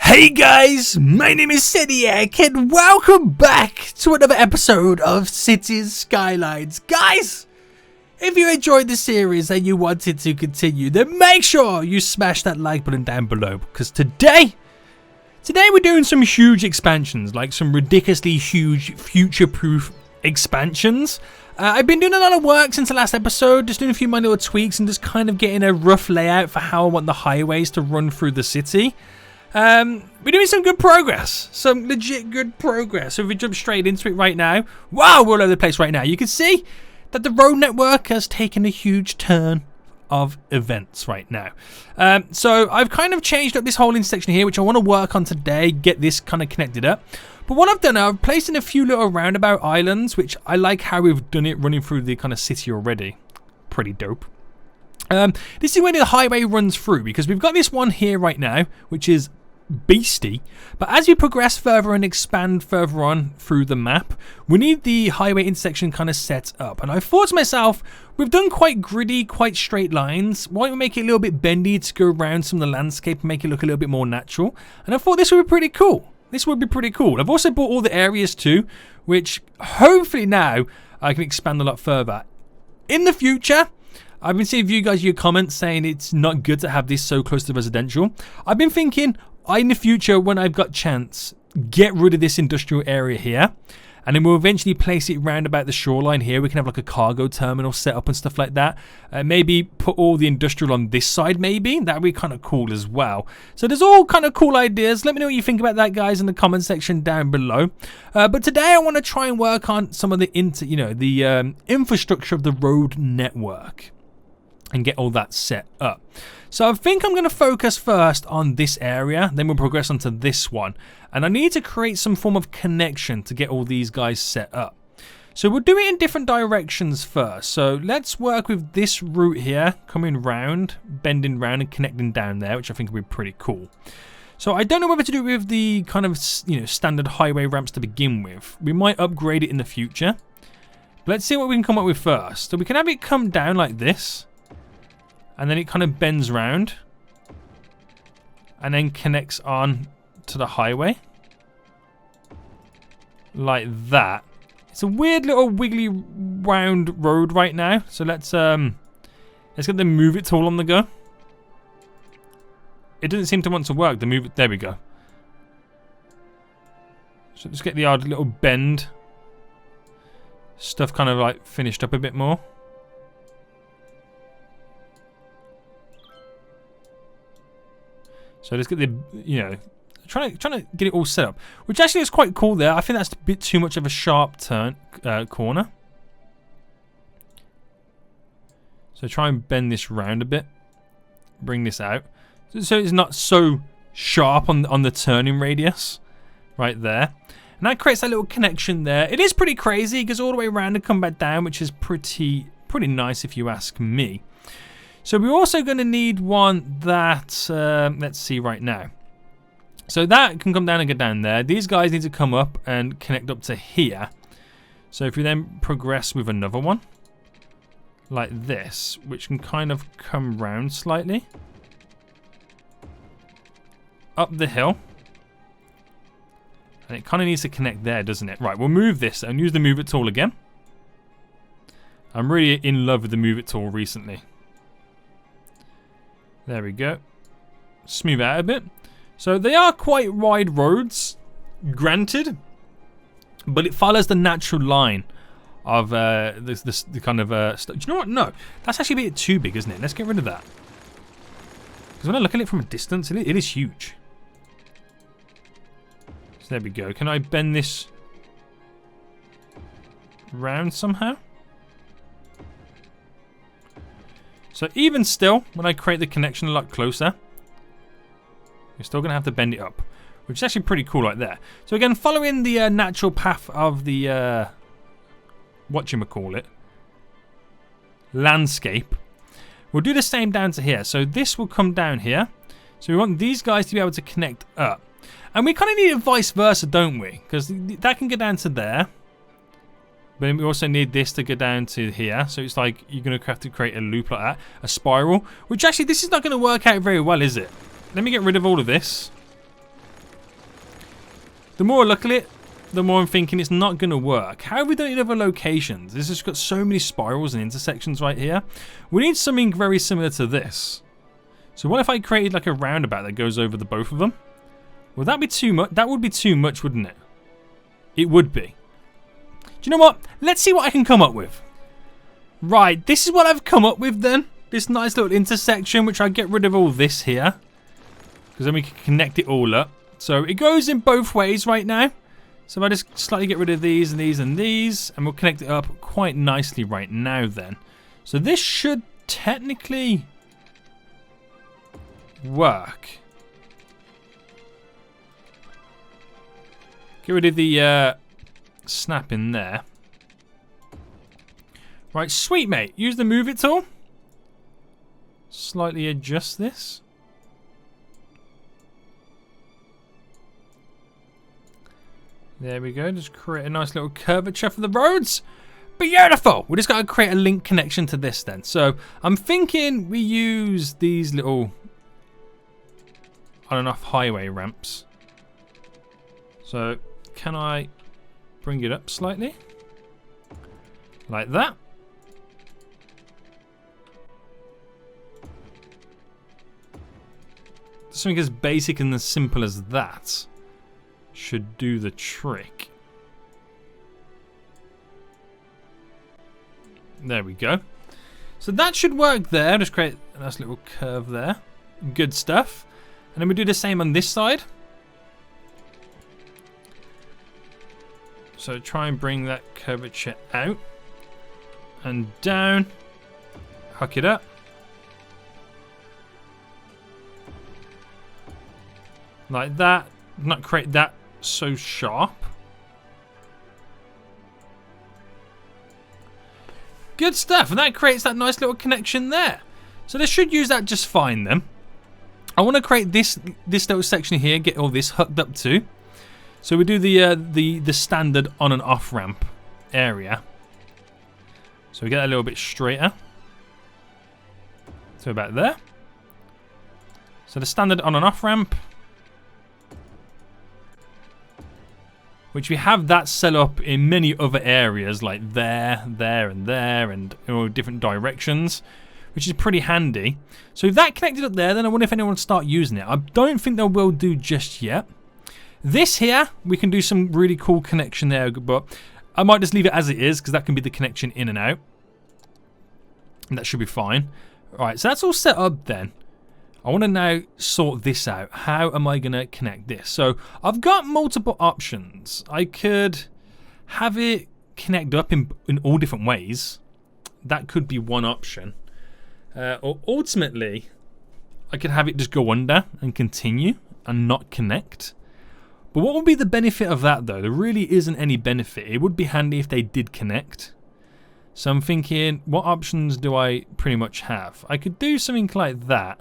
Hey guys, my name is Seniac and welcome back to another episode of Cities Skylines. Guys, if you enjoyed the series and you wanted to continue, then make sure you smash that like button down below, because today we're doing some huge expansions, like some ridiculously huge future-proof expansions. I've been doing a lot of work since the last episode, just doing a few minor little tweaks and just kind of getting a rough layout for how I want the highways to run through the city. We're doing some good progress, some legit good progress. So if we jump straight into it right now, wow, we're all over the place right now. You can see that the road network has taken a huge turn of events right now. So I've kind of changed up this whole intersection here, which I want to work on today, get this kind of connected up. But what I've done, I've placed in a few little roundabout islands, which I like how we've done it running through the kind of city already. Pretty dope. This is where the highway runs through, because we've got this one here right now, which is beastie, but as we progress further and expand further on through the map, we need the highway intersection kind of set up. And I thought to myself, we've done quite gritty, quite straight lines. Why don't we make it a little bit bendy to go around some of the landscape and make it look a little bit more natural? And I thought this would be pretty cool. This would be pretty cool. I've also bought all the areas too, which hopefully now I can expand a lot further. In the future, I've been seeing you guys your comments saying it's not good to have this so close to residential. I've been thinking, in the future, when I've got chance, get rid of this industrial area here, and then we'll eventually place it round about the shoreline here. We can have like a cargo terminal set up and stuff like that. Maybe put all the industrial on this side, maybe. That would be kind of cool as well. So there's all kind of cool ideas. Let me know what you think about that, guys, in the comment section down below. But today I want to try and work on some of the infrastructure of the road network and get all that set up. So I think I'm going to focus first on this area, then we'll progress onto this one. And I need to create some form of connection to get all these guys set up. So we'll do it in different directions first. So let's work with this route here, coming round, bending round and connecting down there, which I think will be pretty cool. So I don't know whether to do it with the kind of, standard highway ramps to begin with. We might upgrade it in the future. But let's see what we can come up with first. So we can have it come down like this. And then it kind of bends round and then connects on to the highway like that. It's a weird little wiggly round road right now. So let's get the move it tool on the go. It doesn't seem to want to work. The move it, there we go. So let's get the odd little bend stuff kind of like finished up a bit more. So let's get the, trying to get it all set up, which actually is quite cool there. I think that's a bit too much of a sharp turn corner. So try and bend this round a bit, bring this out, so it's not so sharp on the turning radius, right there. And that creates that little connection there. It is pretty crazy. It goes all the way around and come back down, which is pretty nice if you ask me. So we're also going to need one that, let's see right now. So that can come down and go down there. These guys need to come up and connect up to here. So if we then progress with another one, like this, which can kind of come round slightly. Up the hill. And it kind of needs to connect there, doesn't it? Right, we'll move this and use the move it tool again. I'm really in love with the move it tool recently. There we go. Smooth out a bit. So they are quite wide roads, granted, but it follows the natural line of the kind of do you know what? No, that's actually a bit too big, isn't it? Let's get rid of that. Because when I look at it from a distance, it is huge. So there we go. Can I bend this round somehow? So even still, when I create the connection a lot closer, you're still going to have to bend it up, which is actually pretty cool right there. So again, following the natural path of the, whatchamacallit, landscape, we'll do the same down to here. So this will come down here. So we want these guys to be able to connect up. And we kind of need it vice versa, don't we? Because that can go down to there. But then we also need this to go down to here. So it's like you're going to have to create a loop like that. A spiral. Which actually, this is not going to work out very well, is it? Let me get rid of all of this. The more I look at it, the more I'm thinking it's not going to work. How have we done it in other locations? This has got so many spirals and intersections right here. We need something very similar to this. So what if I created like a roundabout that goes over the both of them? Would that be too much? That would be too much, wouldn't it? It would be. Do you know what? Let's see what I can come up with. Right, this is what I've come up with then. This nice little intersection, which I get rid of all this here. Because then we can connect it all up. So it goes in both ways right now. So if I just slightly get rid of these and these and these, and we'll connect it up quite nicely right now then. So this should technically work. Get rid of the snap in there. Right, sweet mate. Use the move it tool. Slightly adjust this. There we go. Just create a nice little curvature for the roads. Beautiful. We just got to create a link connection to this then. So I'm thinking we use these little on and off highway ramps. So can I bring it up slightly? Like that. Something as basic and as simple as that should do the trick. There we go. So that should work there. Just create a nice little curve there. Good stuff. And then we do the same on this side. So try and bring that curvature out and down. Hook it up. Like that. Not create that so sharp. Good stuff. And that creates that nice little connection there. So they should use that just fine then. I want to create this little section here, get all this hooked up too. So we do the standard on and off ramp area. So we get that a little bit straighter. So about there. So the standard on and off ramp. Which we have that set up in many other areas, like there, and different directions, which is pretty handy. So if that connected up there, then I wonder if anyone will start using it. I don't think they will do just yet. This here, we can do some really cool connection there, but I might just leave it as it is, because that can be the connection in and out. And that should be fine. Alright, so that's all set up then. I want to now sort this out. How am I going to connect this? So I've got multiple options. I could have it connect up in all different ways. That could be one option. Or ultimately, I could have it just go under and continue and not connect. But what would be the benefit of that though? There really isn't any benefit. It would be handy if they did connect. So I'm thinking, what options do I pretty much have? I could do something like that.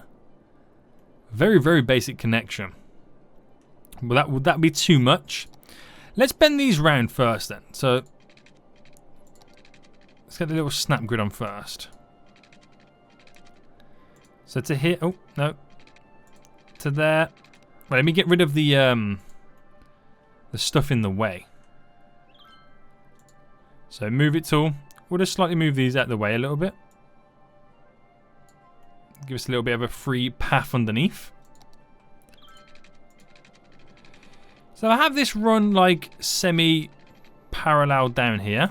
Very, very basic connection. But would that be too much? Let's bend these round first then. So let's get the little snap grid on first. So to here, oh no, to there. Right, let me get rid of the stuff in the way. So move it tool. We'll just slightly move these out of the way a little bit. Give us a little bit of a free path underneath. So I have this run like semi-parallel down here.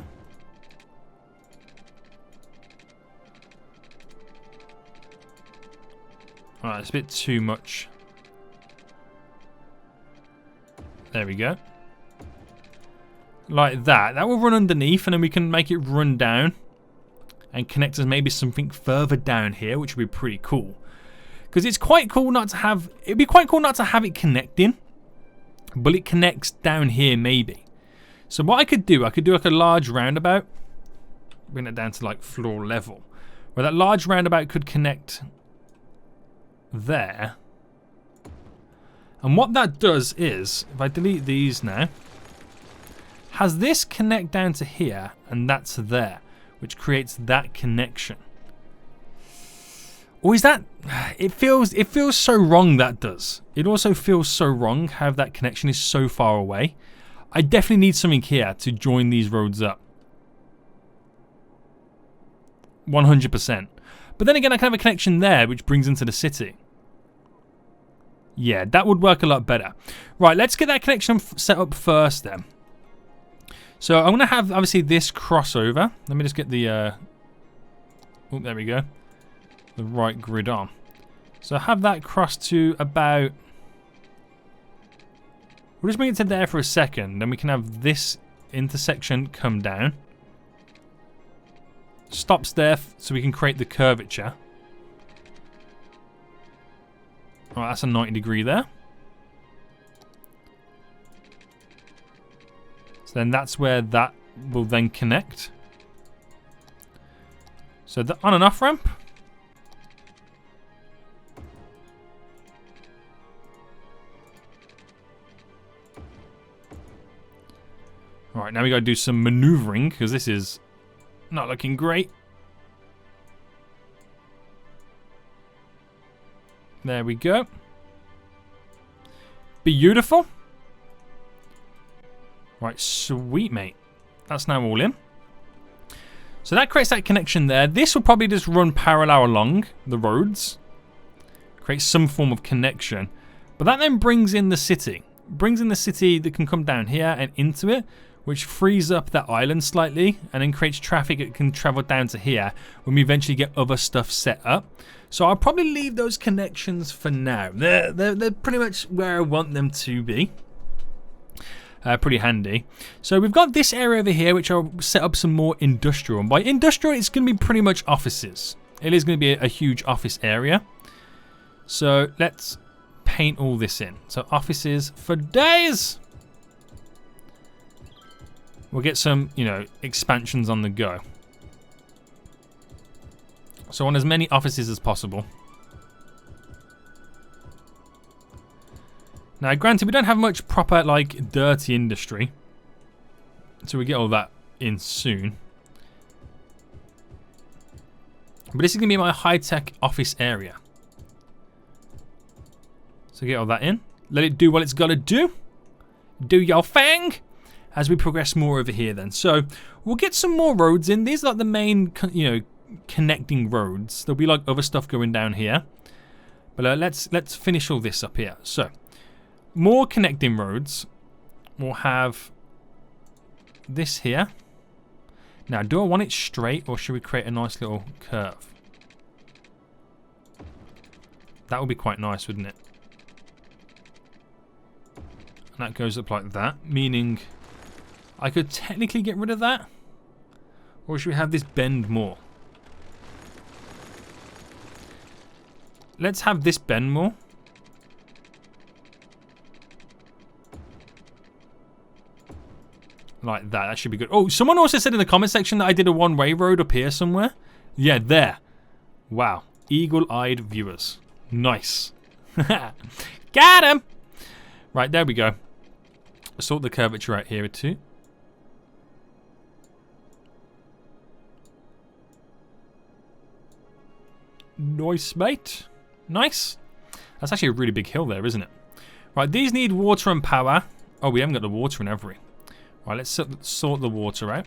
Alright, it's a bit too much. There we go. Like that. That will run underneath and then we can make it run down. And connect us maybe something further down here, which would be pretty cool. Because it's quite cool not to have... It'd be quite cool not to have it connecting. But it connects down here maybe. So what I could do like a large roundabout. Bring it down to like floor level. Where that large roundabout could connect there. And what that does is, if I delete these now, has this connect down to here and that's there. Which creates that connection. Or is that... It feels so wrong, that does. It also feels so wrong how that connection is so far away. I definitely need something here to join these roads up. 100%. But then again, I can have a connection there which brings into the city. Yeah, that would work a lot better. Right, let's get that connection set up first then. So I'm going to have, obviously, this crossover. Let me just get the... Oh, there we go. The right grid on. So have that cross to about... We'll just bring it to there for a second. Then we can have this intersection come down. Stops there so we can create the curvature. Alright, that's a 90 degree there. So then that's where that will then connect. So the on and off ramp. Alright, now we got to do some maneuvering because this is not looking great. There we go. Beautiful. Right, sweet, mate. That's now all in. So that creates that connection there. This will probably just run parallel along the roads. Create some form of connection. But that then brings in the city. Brings in the city that can come down here and into it, which frees up that island slightly and then creates traffic that can travel down to here when we eventually get other stuff set up. So I'll probably leave those connections for now. They're pretty much where I want them to be. Pretty handy. So we've got this area over here which I'll set up some more industrial. And by industrial, it's going to be pretty much offices. It is going to be a huge office area. So let's paint all this in. So offices for days. We'll get some, you know, expansions on the go. So I want as many offices as possible. Now, granted, we don't have much proper, like, dirty industry. So we get all that in soon. But this is going to be my high-tech office area. So get all that in. Let it do what it's got to do. Do your thing. As we progress more over here then. So we'll get some more roads in. These are like the main, you know, connecting roads. There'll be like other stuff going down here. But let's finish all this up here. So more connecting roads. We'll have this here. Now, do I want it straight or should we create a nice little curve? That would be quite nice, wouldn't it? And that goes up like that, meaning I could technically get rid of that. Or should we have this bend more? Let's have this bend more. Like that. That should be good. Oh, someone also said in the comment section that I did a one-way road up here somewhere. Yeah, there. Wow. Eagle-eyed viewers. Nice. Got him! Right, there we go. Sort the curvature out here too. Nice, mate. Nice. That's actually a really big hill there, isn't it? Right, these need water and power. Oh, we haven't got the water in, have we? Right, let's sort the water out.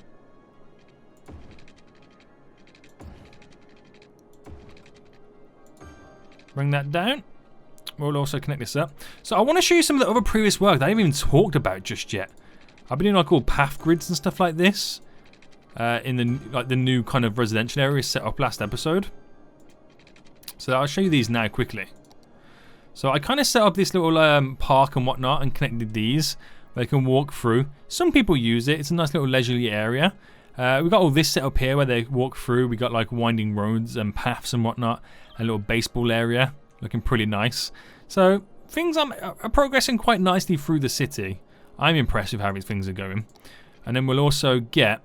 Bring that down. We'll also connect this up. So I want to show you some of the other previous work that I haven't even talked about just yet. I've been doing like all path grids and stuff like this. In the new kind of residential area set up last episode. So I'll show you these now quickly. So I kind of set up this little park and whatnot and connected these. They can walk through. Some people use it. It's a nice little leisurely area. We've got all this set up here where they walk through. We got like winding roads and paths and whatnot. A little baseball area. Looking pretty nice. So things are progressing quite nicely through the city. I'm impressed with how these things are going. And then we'll also get...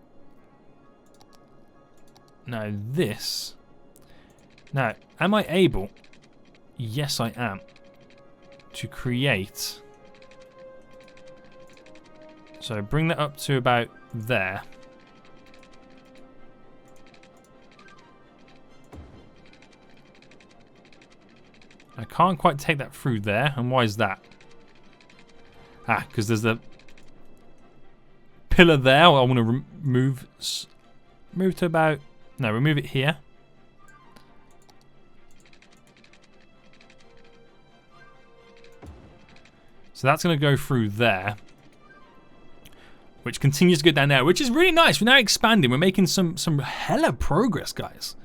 Now this... Now, am I able? Yes, I am. To create. So bring that up to about there. I can't quite take that through there. And why is that? Ah, because there's the pillar there. I want to move to about... No, remove it here. So that's going to go through there. Which continues to go down there, which is really nice. We're now expanding. We're making some hella progress, guys.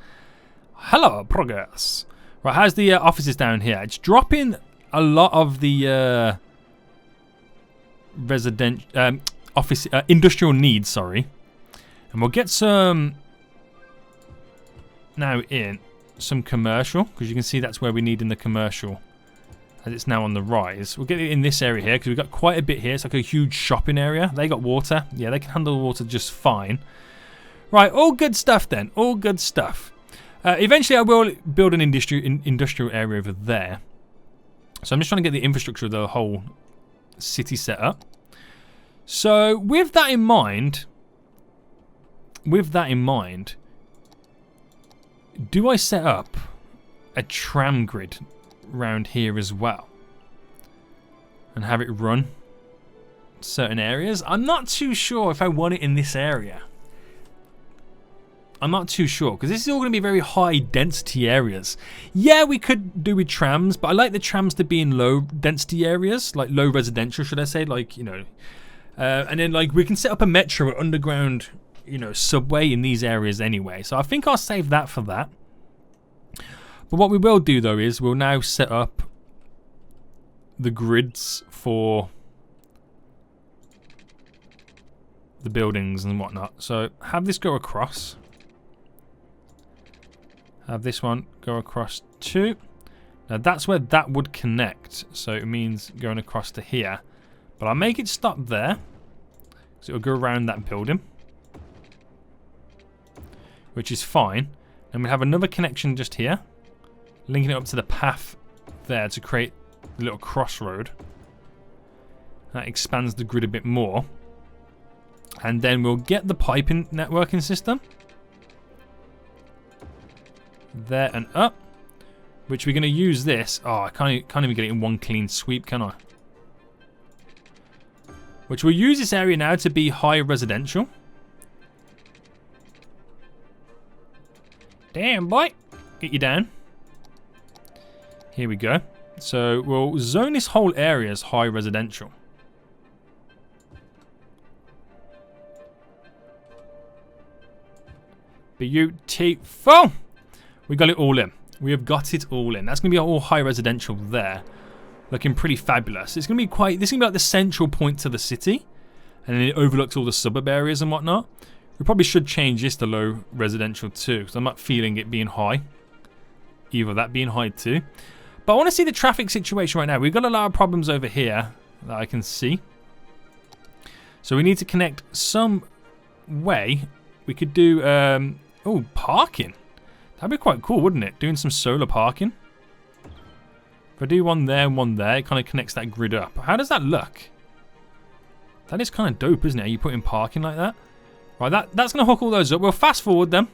Hella progress. Right, how's the offices down here? It's dropping a lot of the industrial needs, sorry. And we'll get some now in some commercial, because you can see that's where we need in the commercial. As it's now on the rise. We'll get it in this area here because we've got quite a bit here. It's like a huge shopping area. They got water. Yeah, they can handle the water just fine. Right, all good stuff then. All good stuff. Eventually I will build an industrial area over there. So I'm just trying to get the infrastructure of the whole city set up. So with that in mind, do I set up a tram grid round here as well and have it run certain areas? I'm not too sure if I want it in this area. I'm not too sure because this is all going to be very high density areas. Yeah, we could do with trams, but I like the trams to be in low density areas, like low residential, should I say, like, you know, and then like we can set up a metro or underground, you know, subway in these areas anyway. So I think I'll save that for that. But what we will do though is we'll now set up the grids for the buildings and whatnot. So have this go across. Have this one go across too. Now that's where that would connect. So it means going across to here. But I'll make it stop there. So it'll go around that building. Which is fine. And we have another connection just here. Linking it up to the path there to create a little crossroad. That expands the grid a bit more. And then we'll get the piping networking system. There and up. Which we're going to use this. Oh, I can't even get it in one clean sweep, can I? Which we'll use this area now to be high residential. Damn, boy. Get you down. Here we go. So we'll zone this whole area as high residential. Beautiful. We got it all in. We have got it all in. That's going to be all high residential there. Looking pretty fabulous. It's going to be quite... This is going to be like the central point to the city. And then it overlooks all the suburb areas and whatnot. We probably should change this to low residential too. Because I'm not feeling it being high. Either that being high too. But I want to see the traffic situation right now. We've got a lot of problems over here that I can see. So we need to connect some way. We could do... oh, parking. That'd be quite cool, wouldn't it? Doing some solar parking. If I do one there and one there, it kind of connects that grid up. How does that look? That is kind of dope, isn't it? You put in parking like that. Right, that's going to hook all those up. We'll fast forward them.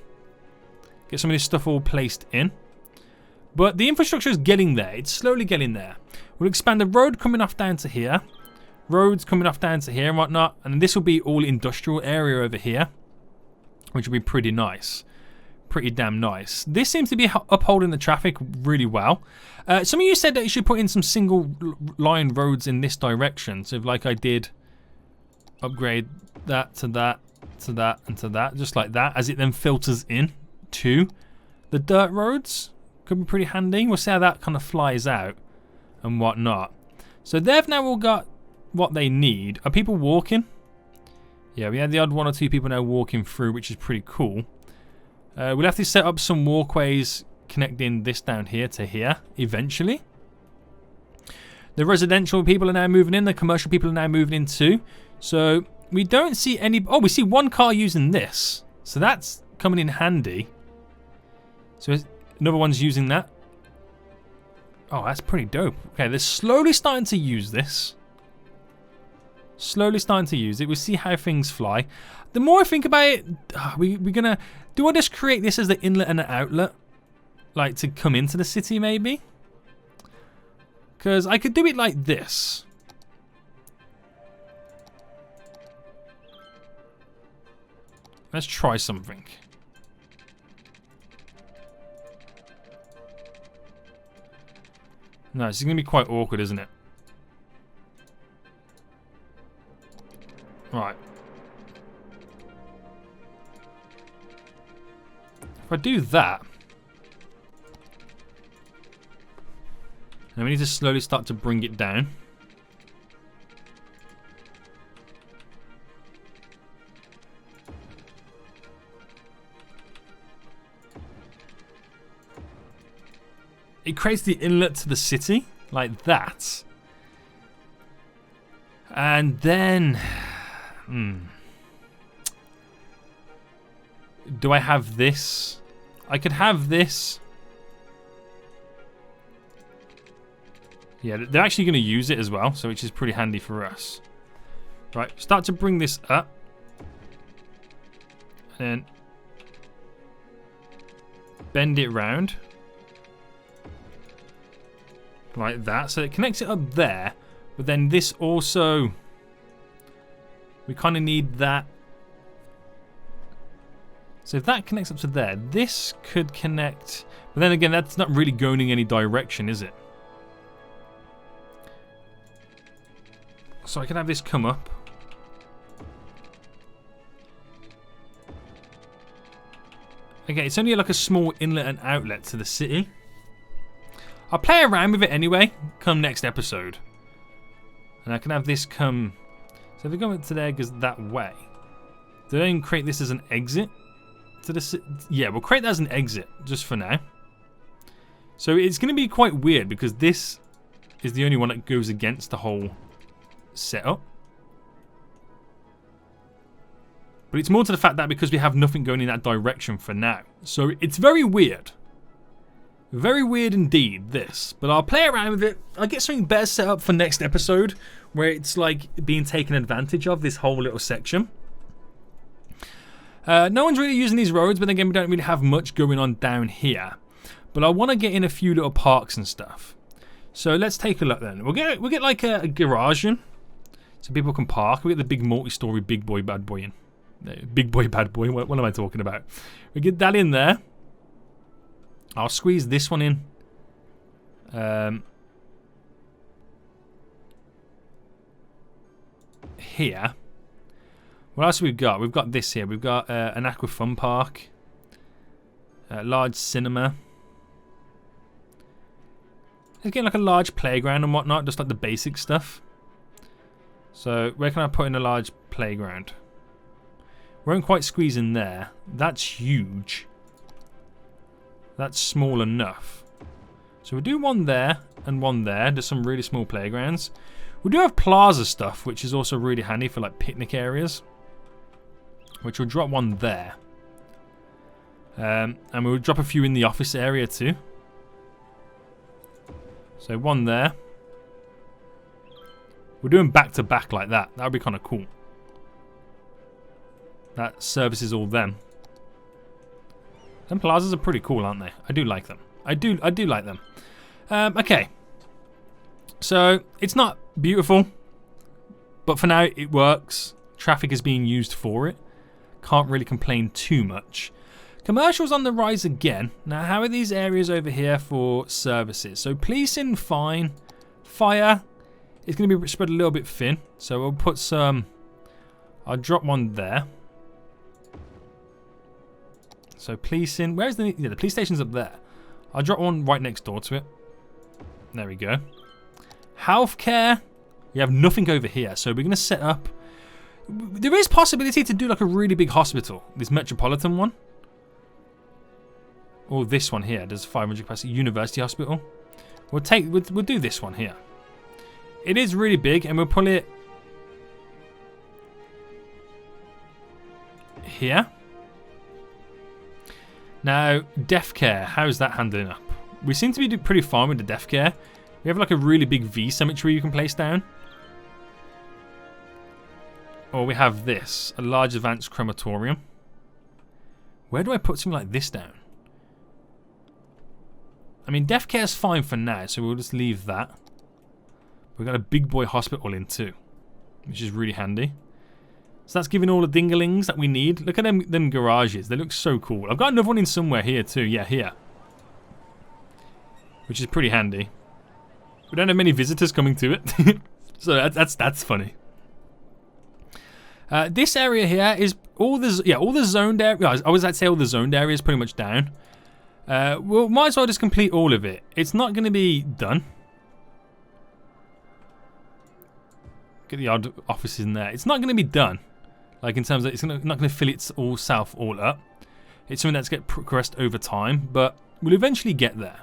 Get some of this stuff all placed in. But the infrastructure is getting there. It's slowly getting there. We'll expand the road coming off down to here. Roads coming off down to here and whatnot. And this will be all industrial area over here. Which will be pretty nice. Pretty damn nice. This seems to be upholding the traffic really well. Some of you said that you should put in some single line roads in this direction. So if like I did upgrade that to that to that and to that. Just like that. As it then filters in to the dirt roads. Could be pretty handy. We'll see how that kind of flies out and whatnot. So they've now all got what they need. Are people walking? Yeah, we had the odd one or two people now walking through, which is pretty cool. We'll have to set up some walkways connecting this down here to here eventually. The residential people are now moving in. The commercial people are now moving in too. So we don't see any... Oh, we see one car using this. So that's coming in handy. So another one's using that. Oh, that's pretty dope. Okay, they're slowly starting to use this. Slowly starting to use it. We'll see how things fly. The more I think about it, we're going to... Do I just create this as the inlet and the outlet? Like to come into the city maybe? Because I could do it like this. Let's try something. No, this is going to be quite awkward, isn't it? Right. If I do that, then we need to slowly start to bring it down. It creates the inlet to the city, like that. And then... Do I have this? I could have this. Yeah, they're actually going to use it as well, so which is pretty handy for us. Right, start to bring this up. And then bend it round. Like that. So it connects it up there. But then this also... We kind of need that. So if that connects up to there, this could connect... But then again, that's not really going in any direction, is it? So I can have this come up. Okay, it's only like a small inlet and outlet to the city. I'll play around with it anyway, come next episode. And I can have this come... So if we go into there, it goes that way. Do I then create this as an exit? To the city? Yeah, we'll create that as an exit, just for now. So it's going to be quite weird, because this is the only one that goes against the whole setup. But it's more to the fact that because we have nothing going in that direction for now. So it's very weird. Very weird indeed, this. But I'll play around with it. I'll get something better set up for next episode, where it's like being taken advantage of, this whole little section. No one's really using these roads, but again, we don't really have much going on down here. But I want to get in a few little parks and stuff. So let's take a look then. We'll get like a garage in, so people can park. We get the big multi-story big boy bad boy in. Big boy bad boy. What am I talking about? We get that in there. I'll squeeze this one in. Here. What else have we got? We've got this here. We've got an aqua fun park. A large cinema. Again, like a large playground and whatnot. Just like the basic stuff. So, where can I put in a large playground? Won't quite squeeze in there. That's huge. That's small enough. So we'll do one there and one there. There's some really small playgrounds. We do have plaza stuff, which is also really handy for like picnic areas. Which we'll drop one there. And we'll drop a few in the office area too. So one there. We're doing back to back like that. That would be kind of cool. That services all them. Them plazas are pretty cool, aren't they? I do like them. I do like them. Okay. So, it's not beautiful. But for now, it works. Traffic is being used for it. Can't really complain too much. Commercials on the rise again. Now, how are these areas over here for services? So, policing, fine. Fire is going to be spread a little bit thin. So, we'll put some... I'll drop one there. So policing, where's the police station's up there. I'll drop one right next door to it. There we go. Healthcare, we have nothing over here, so we're going to set up. There is possibility to do like a really big hospital, this metropolitan one. Or this one here, there's 500 capacity university hospital. We'll do this one here. It is really big, and we'll pull it here. Now, deaf care, how's that handling up? We seem to be doing pretty fine with the deaf care. We have like a really big V cemetery you can place down. Or we have this, a large advanced crematorium. Where do I put something like this down? I mean, deaf care is fine for now, so we'll just leave that. We've got a big boy hospital in too, which is really handy. So that's giving all the dinglings that we need. Look at them garages. They look so cool. I've got another one in somewhere here too. Yeah, here. Which is pretty handy. We don't have many visitors coming to it. So that's funny. This area here is all the zoned areas. I was about to say all the zoned areas pretty much down. Well, might as well just complete all of it. It's not going to be done. Get the odd offices in there. It's not going to be done. Like in terms of it's not going to fill itself all up. It's something that's get progressed over time, but we'll eventually get there.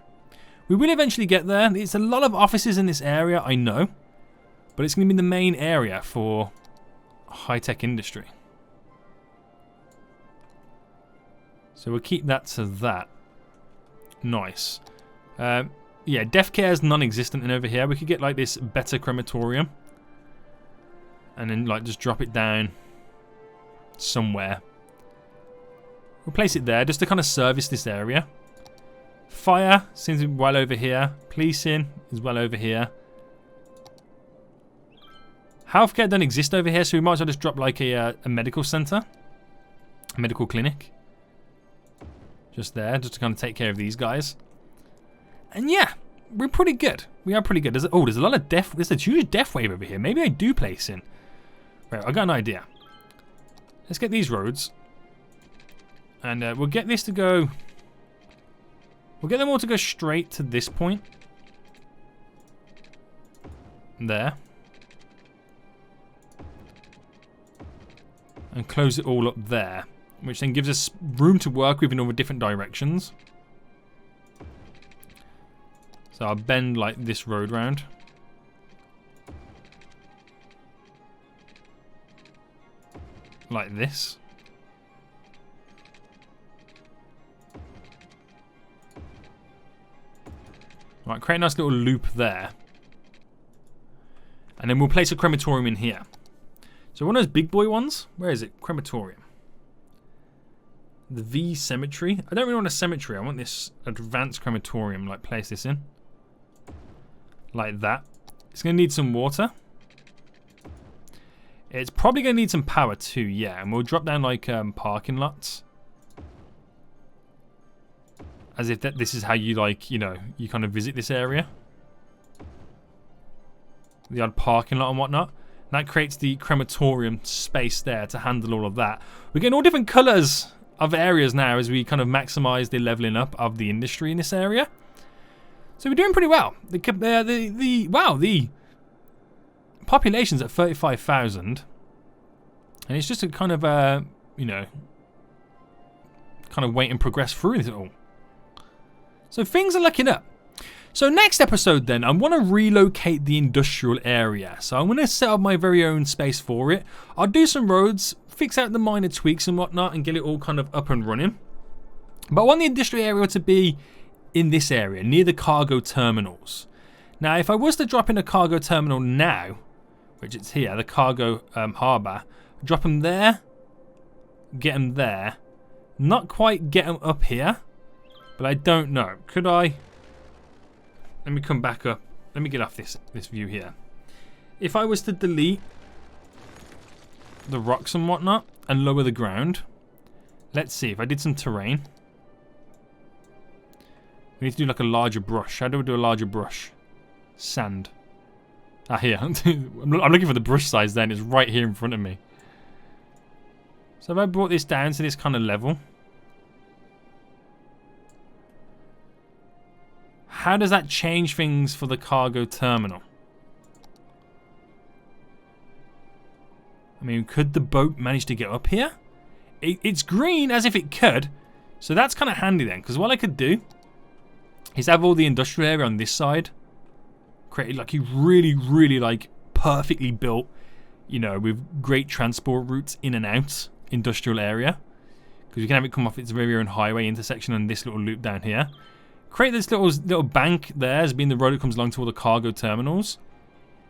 We will eventually get there. It's a lot of offices in this area, I know, but it's going to be the main area for high-tech industry. So we'll keep that to that. Nice. Yeah, death care is non-existent in over here. We could get like this better crematorium, and then like just drop it down somewhere. We'll place it there just to kind of service this area. Fire seems to be well over here. Policing is well over here. Healthcare don't exist over here, so we might as well just drop like a medical center, a medical clinic, just there, just to kind of take care of these guys. And yeah, we're pretty good. We are pretty good. There's a lot of death. There's a huge death wave over here. Maybe I do place in. Right, I got an idea. Let's get these roads, and we'll get this to go. We'll get them all to go straight to this point. There. And close it all up there, which then gives us room to work with in all the different directions. So I'll bend like this road round. Like this. Right, create a nice little loop there. And then we'll place a crematorium in here. So one of those big boy ones, where is it? Crematorium. The V cemetery. I don't really want a cemetery. I want this advanced crematorium. Like place this in. Like that. It's going to need some water. It's probably going to need some power too, yeah. And we'll drop down like parking lots. As if this is how you like, you know, you kind of visit this area. The odd parking lot and whatnot. And that creates the crematorium space there to handle all of that. We're getting all different colours of areas now as we kind of maximise the levelling up of the industry in this area. So we're doing pretty well. The population's at 35,000. And it's just a kind of, you know, kind of wait and progress through it all. So things are looking up. So next episode then, I want to relocate the industrial area. So I'm going to set up my very own space for it. I'll do some roads, fix out the minor tweaks and whatnot, and get it all kind of up and running. But I want the industrial area to be in this area, near the cargo terminals. Now, if I was to drop in a cargo terminal now, which it's here, the cargo harbour, drop them there, get them there, not quite get them up here, but I don't know. Could I? Let me come back up. Let me get off this view here. If I was to delete the rocks and whatnot and lower the ground, let's see if I did some terrain. We need to do like a larger brush. How do we do a larger brush? Sand. Ah, here. I'm looking for the brush size then. It's right here in front of me. So if I brought this down to this kind of level, how does that change things for the cargo terminal? I mean, could the boat manage to get up here? It's green as if it could. So that's kind of handy then. Because what I could do is have all the industrial area on this side. Created like a really, really like perfectly built, you know, with great transport routes in and out industrial area. Because we can have it come off its very own highway intersection and this little loop down here. Create this little bank there as being the road that comes along to all the cargo terminals.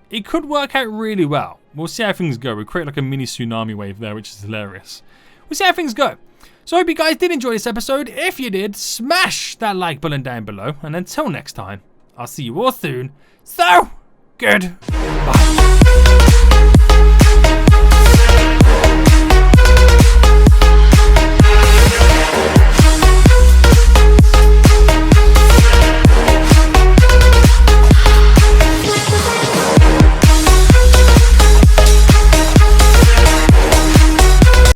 It could work out really well. We'll see how things go. We'll create like a mini tsunami wave there, which is hilarious. We'll see how things go. So I hope you guys did enjoy this episode. If you did, smash that like button down below. And until next time, I'll see you all soon. So, Good. Bye.